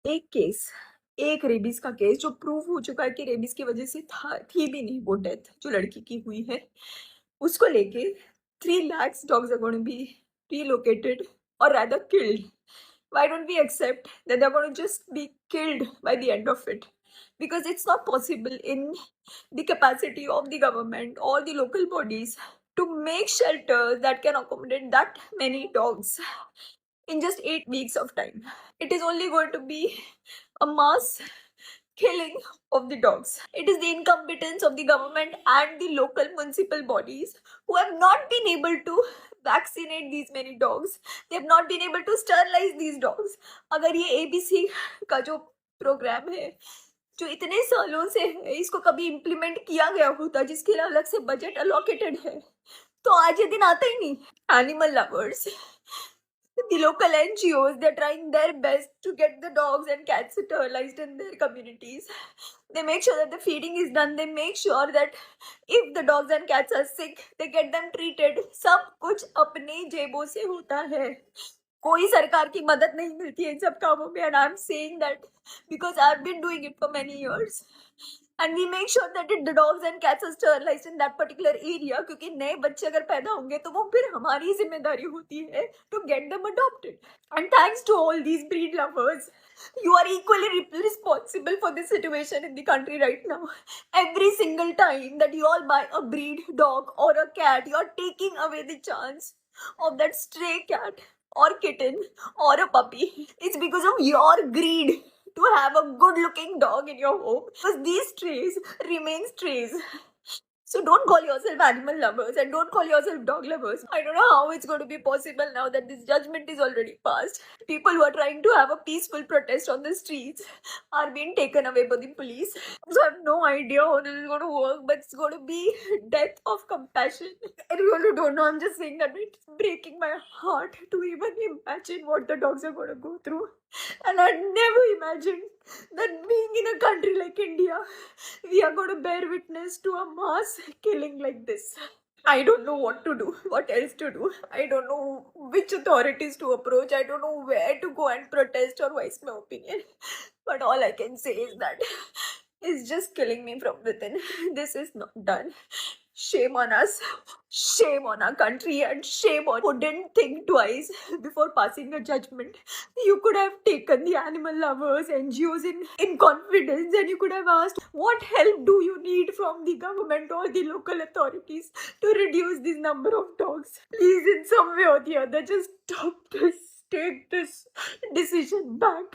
एक केस, एक रेबीज़ का केस जो प्रूव हो चुका है कि रेबीज़ की वज़ह से थी भी नहीं वो डेथ जो लड़की की हुई है। उसको लेके 3 lakhs dogs are gonna be relocated or rather killed. Why don't we accept that they're gonna just be killed by the end of it? Because it's not possible in the capacity of the government or the local bodies to make shelters that can accommodate that many dogs in just 8 weeks of time. It is only going to be a mass killing of the dogs. It is the incompetence of the government and the local municipal bodies who have not been able to vaccinate these many dogs. They have not been able to sterilize these dogs. अगर ये ABC का जो programme है जो इतने सालों से है इसको कभी इम्प्लीमेंट किया गया होता जिसके लिए अलग से बजट अलोकेटेड है तो आज ये दिन आता ही नहीं. Animal lovers, the local NGOs, they're trying their best to get the dogs and cats sterilized in their communities. They make sure that the feeding is done. They make sure that if the dogs and cats are sick, they get them treated. सब कुछ अपने जेबों से होता है. कोई सरकार की मदद नहीं मिलती है इन सब कामों में. And I'm saying that because I've been doing it for many years. And we make sure that the dogs and cats are sterilized in that particular area क्योंकि नए बच्चे अगर पैदा होंगे तो वो फिर हमारी जिम्मेदारी होती है to get them adopted. And thanks to all these breed lovers, you are equally responsible for this situation in the country right now. Every single time that you all buy a breed dog or a cat, you are taking away the chance of that stray cat or kitten or a puppy. It's because of your greed to have a good looking dog in your home because these strays remain strays. So don't call yourself animal lovers and don't call yourself dog lovers. I don't know how it's going to be possible now that this judgment is already passed. People who are trying to have a peaceful protest on the streets are being taken away by the police. So I have no idea how this is going to work, but it's going to be death of compassion. I really don't know. I'm just saying that it's breaking my heart to even imagine what the dogs are going to go through. And I never imagined that being in a country like India, we are going to bear witness to a mass killing like this. I don't know what to do, what else to do. I don't know which authorities to approach. I don't know where to go and protest or voice my opinion. But all I can say is that it's just killing me from within. This is not done. Shame on us, shame on our country, and shame on who didn't think twice before passing a judgment. You could have taken the animal lovers, NGOs in confidence, and you could have asked, what help do you need from the government or the local authorities to reduce this number of dogs? Please, in some way or the other, just stop this, take this decision back.